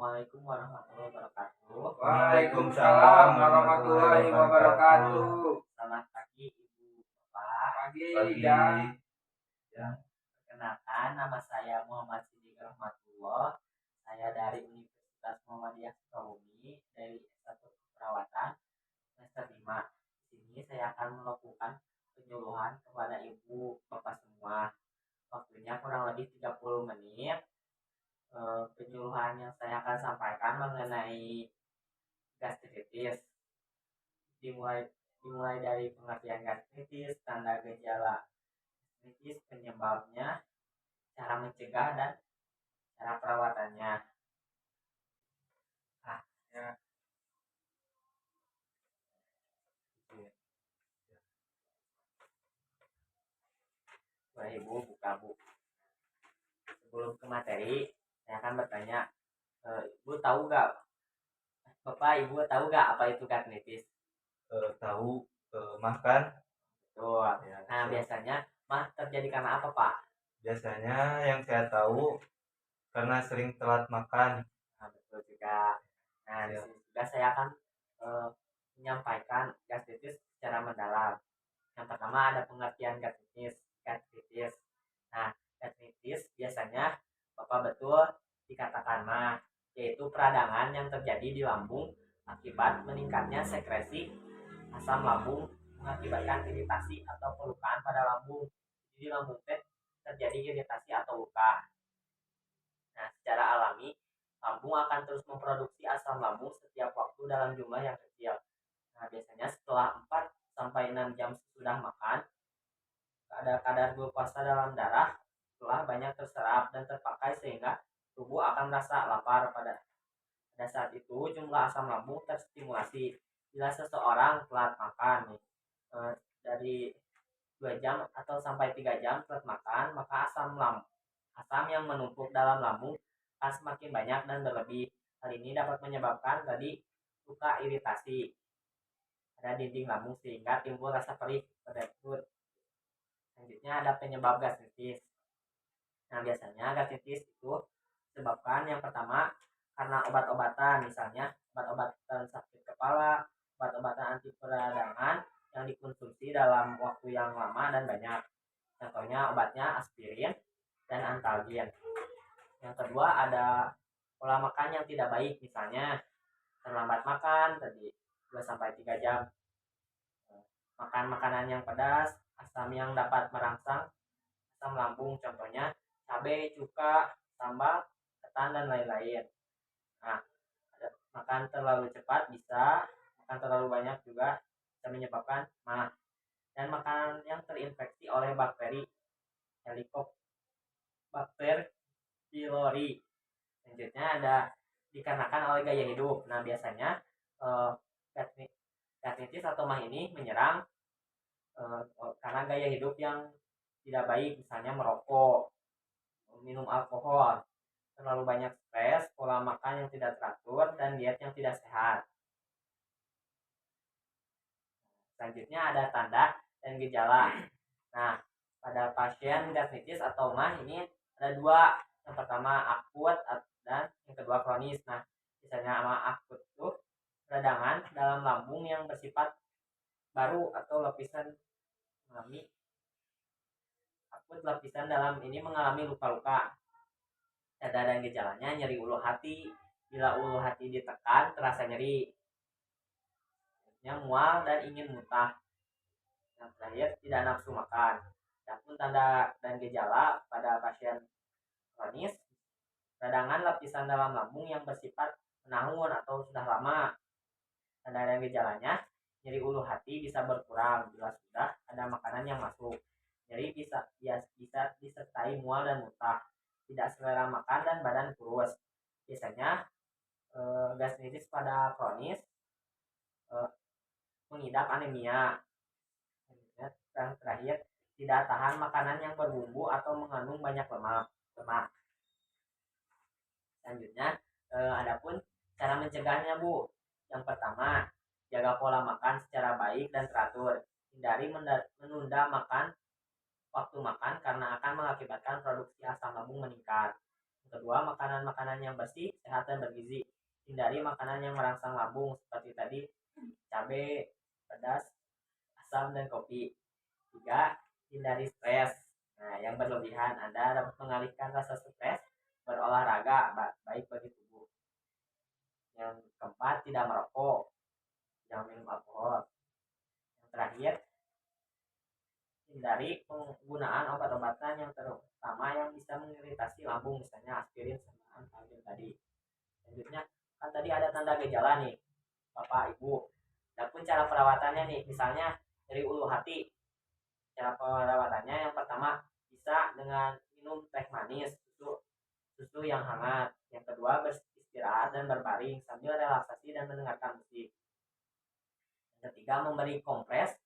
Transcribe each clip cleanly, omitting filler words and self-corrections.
Assalamualaikum warahmatullahi wabarakatuh. Waalaikumsalam warahmatullahi wabarakatuh. Selamat pagi Ibu Bapak. Pagi. Ya. Perkenalkan, nama saya Muhammad Siddiq Rahmatullah. Saya dari Universitas Muhammadiyah Sukabumi dari S1 Keperawatan semester 5. Di sini saya akan melakukan penyuluhan kepada Ibu Bapak semua. Waktunya kurang lebih 30 menit. Penyuluhan yang saya akan sampaikan mengenai gastritis, dimulai dari pengertian gastritis, tanda gejala gastritis, penyebabnya, cara mencegah dan cara perawatannya. Ya. Boleh Ibu buka Bu. Sebelum ke materi, saya akan bertanya, Ibu tahu nggak, Bapak Ibu tahu nggak apa itu gastritis? Tahu makan. Tuh. Ya, Nah, biasanya terjadi karena apa Pak? Biasanya yang saya tahu karena sering telat makan. Nah, betul juga. Nah, di sini juga saya akan menyampaikan gastritis secara mendalam. Yang pertama ada pengertian gastritis. Nah, gastritis biasanya Bapak betul dikatakan mah, yaitu peradangan yang terjadi di lambung akibat meningkatnya sekresi asam lambung mengakibatkan iritasi atau pelukaan pada lambung. Jadi lambung terjadi iritasi atau luka. Nah, secara alami, lambung akan terus memproduksi asam lambung setiap waktu dalam jumlah yang kecil. Nah, biasanya setelah 4 sampai 6 jam sesudah makan, ada kadar glukosa dalam darah telah banyak terserap dan terpakai sehingga tubuh akan merasa lapar. Pada saat itu, jumlah asam lambung terstimulasi. Bila seseorang telat makan dari 2 jam atau sampai 3 jam telat makan, maka asam yang menumpuk dalam lambung akan semakin banyak dan berlebih. Hal ini dapat menyebabkan tadi luka iritasi pada dinding lambung sehingga timbul rasa perih pada perut. Selanjutnya ada penyebab gastritis. Nah, biasanya gastritis itu disebabkan yang pertama karena obat-obatan, misalnya obat-obatan sakit kepala, obat-obatan anti peradangan yang dikonsumsi dalam waktu yang lama dan banyak. Contohnya obatnya aspirin dan antalgin. Yang kedua ada pola makan yang tidak baik, misalnya terlambat makan tadi 2 sampai 3 jam. Makan makanan yang pedas, asam yang dapat merangsang asam lambung, contohnya cabai, cuka, sambal, ketan dan lain-lain. Nah, makan terlalu cepat bisa, makan terlalu banyak juga bisa menyebabkan mah. Dan makanan yang terinfeksi oleh bakteri Helicobacter pylori. Selanjutnya ada dikarenakan oleh gaya hidup. Nah, biasanya gastritis atau mah ini menyerang karena gaya hidup yang tidak baik, misalnya merokok, minum alkohol, terlalu banyak stres, pola makan yang tidak teratur, dan diet yang tidak sehat. Selanjutnya ada tanda dan gejala. Nah, pada pasien gastritis atau mah ini ada dua. Yang pertama akut dan yang kedua kronis. Nah, misalnya sama akut itu peradangan dalam lambung yang bersifat baru atau lapisan mengalami akut, lapisan dalam ini mengalami luka-luka. Tanda dan gejalanya nyeri ulu hati. Bila ulu hati ditekan terasa nyeri, mual dan ingin muntah. Yang terakhir tidak nafsu makan. Adapun tanda dan gejala pada pasien kronis, peradangan lapisan dalam lambung yang bersifat menahun atau sudah lama. Tanda dan gejalanya nyeri ulu hati bisa berkurang bila sudah ada makanan yang masuk. Nyeri bisa disertai mual dan muntah, tidak selera makan dan badan kurus. Biasanya gastritis pada kronis mengidap anemia. Dan terakhir tidak tahan makanan yang berbumbu atau mengandung banyak lemak. Selanjutnya adapun cara mencegahnya Bu. Yang pertama, jaga pola makan secara baik dan teratur. Hindari menunda makan waktu makan karena akan mengakibatkan produksi asam lambung meningkat. Yang kedua, makanan-makanan yang bersih, sehat, dan bergizi. Hindari makanan yang merangsang lambung seperti tadi cabai, pedas, asam, dan kopi. Tiga, hindari stres. Nah, yang berlebihan Anda dapat mengalihkan rasa stres berolahraga baik bagi tubuh. Yang keempat, tidak merokok, jangan minum alkohol. Yang terakhir, hindari penggunaan obat-obatan yang terutama yang bisa mengiritasi lambung, misalnya aspirin sama antalgin tadi. Selanjutnya, kan tadi ada tanda gejala nih, Bapak Ibu. Adapun cara perawatannya nih, misalnya dari ulu hati. Cara perawatannya yang pertama bisa dengan minum teh manis, susu yang hangat. Yang kedua, beristirahat dan berbaring sambil relaksasi dan mendengarkan musik. Yang ketiga, memberi kompres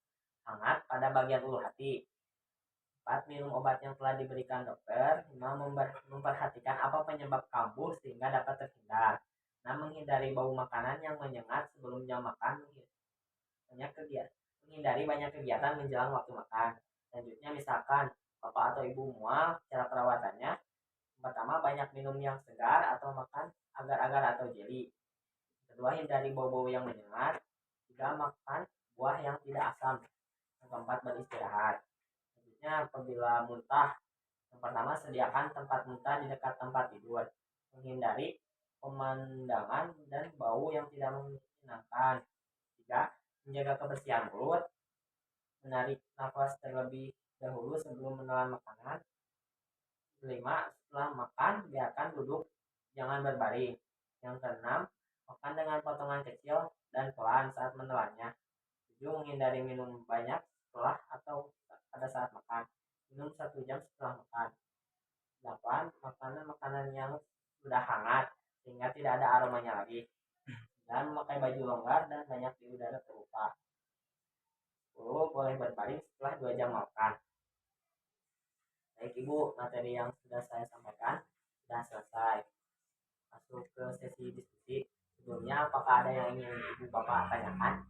hangat pada bagian ulu hati. 4. Minum obat yang telah diberikan dokter. 5. Memperhatikan apa penyebab kambuh sehingga dapat terhindar. 6. Menghindari bau makanan yang menyengat sebelum jam makan. Menghindari banyak kegiatan menjelang waktu makan. Selanjutnya, misalkan Bapak atau Ibu mual, cara perawatannya pertama, banyak minum yang segar atau makan agar-agar atau jeli. Kedua, hindari bau-bau yang menyengat. Tiga, makan buah yang tidak asam. Yang keempat, beristirahat. Selanjutnya, apabila muntah, yang pertama, sediakan tempat muntah di dekat tempat tidur. Menghindari pemandangan dan bau yang tidak menyenangkan. Tiga, menjaga kebersihan mulut. Menarik nafas terlebih dahulu sebelum menelan makanan. 5. Setelah makan, biarkan duduk, jangan berbaring. Yang keenam, makan dengan potongan kecil dan pelan saat menelannya. 7. Menghindari minum banyak setelah atau pada saat makan. Minum 1 jam setelah makan. 8. Makanan-makanan yang sudah hangat sehingga tidak ada aromanya lagi. Dan memakai baju longgar dan banyak di udara terbuka. 10. Boleh berbaring setelah 2 jam makan. Baik Ibu, materi yang sudah saya sampaikan sudah selesai. Masuk ke sesi diskusi. Sebelumnya, apakah ada yang ingin Ibu Bapak tanyakan?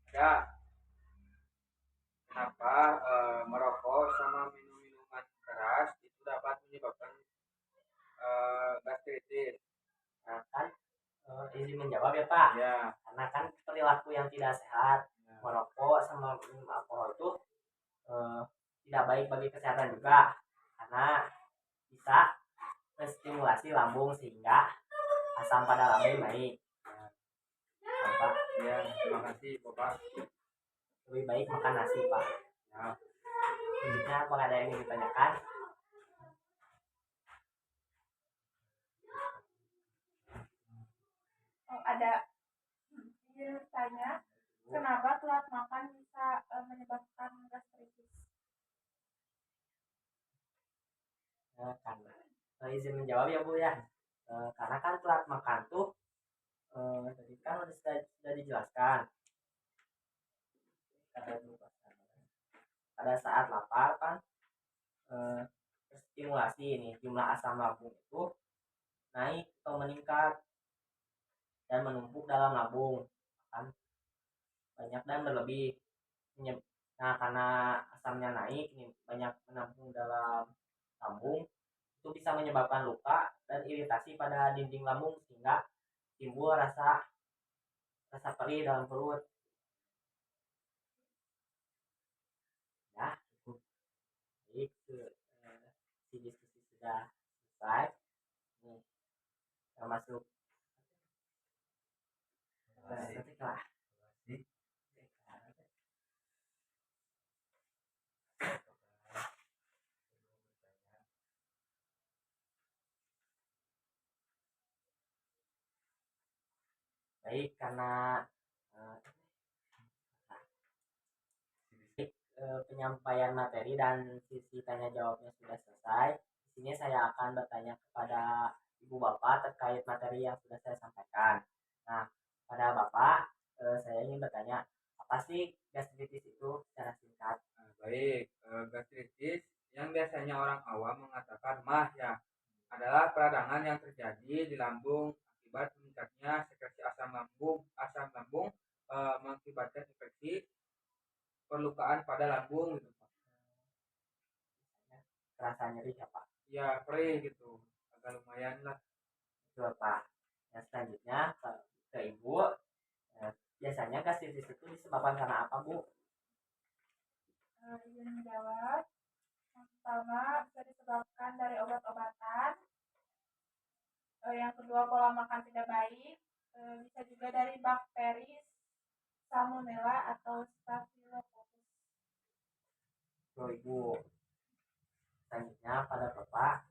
Ya, kenapa merokok sama minum minuman keras itu dapat menyebabkan gastritis? Nah, kan izin menjawab ya Pak. Ya. Karena kan perilaku yang tidak sehat, ya. Merokok sama minum alkohol itu tidak baik bagi kesehatan juga, karena bisa menstimulasi lambung sehingga asam pada lambung naik. Pak. Ya, terima kasih Bapak. Lebih baik makan nasi Pak. Ya. Selanjutnya apakah ada yang ingin ditanyakan? Ada ingin tanya, kenapa telat makan bisa menyebabkan gastritis? Karena izin menjawab ya Bu ya. Karena kan telat makan tuh tadi kan sudah dijelaskan. Pada saat lapar kan stimulasi ini jumlah asam lambung itu naik atau meningkat dan menumpuk dalam lambung, kan banyak dan berlebih. Nah, karena asamnya naik nih, banyak menampung dalam lambung, itu bisa menyebabkan luka dan iritasi pada dinding lambung sehingga timbul rasa perih dalam perut. Ya, baik, si diskusi sudah selesai. Nih, kita masuk ketik lah. Baik, karena penyampaian materi dan sisi tanya jawabnya sudah selesai. Di sini saya akan bertanya kepada Ibu Bapak terkait materi yang sudah saya sampaikan. Nah, pada Bapak, saya ingin bertanya, apa sih gastritis itu secara singkat? Baik, gastritis yang biasanya orang awam mengatakan mah ya adalah peradangan yang terjadi di lambung akibat meningkatnya sekresi asam lambung mengakibatkan infeksi perlukaan pada lambung gitu Pak. Terasa nyeri ya Pak? ya perih gitu, agak lumayan lah. Itu Pak. Yang selanjutnya ke Ibu, biasanya gastritis itu disebabkan karena apa Bu? Izin menjawab. Yang pertama bisa disebabkan dari obat-obatan. Yang kedua pola makan tidak baik. Bisa juga dari bakteri Salmonella atau Staphylococcus. Ibu. Selanjutnya pada Bapak,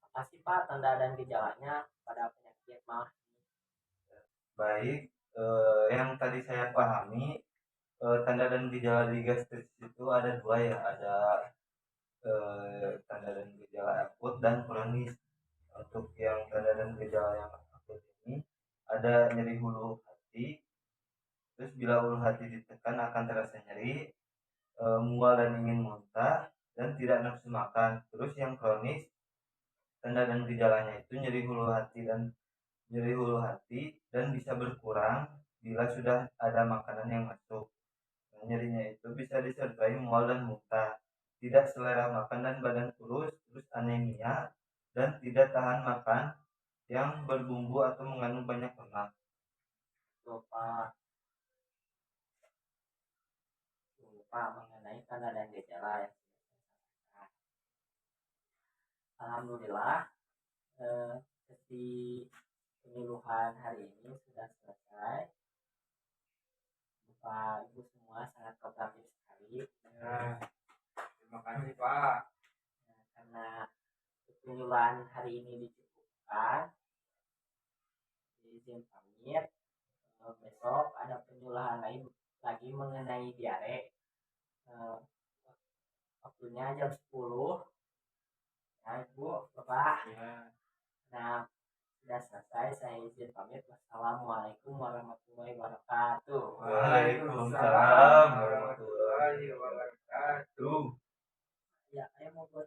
apa sih Pak tanda dan gejalanya pada penyakit mah? Baik, yang tadi saya pahami, tanda dan gejala di gastritis itu ada dua ya, ada tanda dan gejala akut dan kronis. Untuk yang tanda dan gejala yang akut ini ada nyeri hulu hati, terus bila ulu hati ditekan akan terasa nyeri, mual dan ingin muntah, dan tidak nafsu makan. Terus yang kronis, tanda dan gejalanya itu nyeri hulu hati dan bisa berkurang bila sudah ada makanan yang masuk. Nah, nyerinya itu bisa disertai mual dan muntah, tidak selera makan dan badan kurus, terus anemia, dan tidak tahan makan yang berbumbu atau mengandung banyak lemak. Pak, mengenai tanda dan gejala yang alhamdulillah sesi penyuluhan hari ini sudah selesai. Bapak Ibu semua sangat kooperatif sekali. Ya, terima kasih Pak. Karena penyuluhan hari ini dicukupkan, izin pamit. Besok ada penyuluhan lain lagi mengenai diare. Waktunya jam 10. Ya Ibu, Bapak. Ya. Nah, sudah selesai. Saya izin pamit. Wassalamualaikum warahmatullahi wabarakatuh. Waalaikumsalam warahmatullahi wabarakatuh. Ya, saya mau buat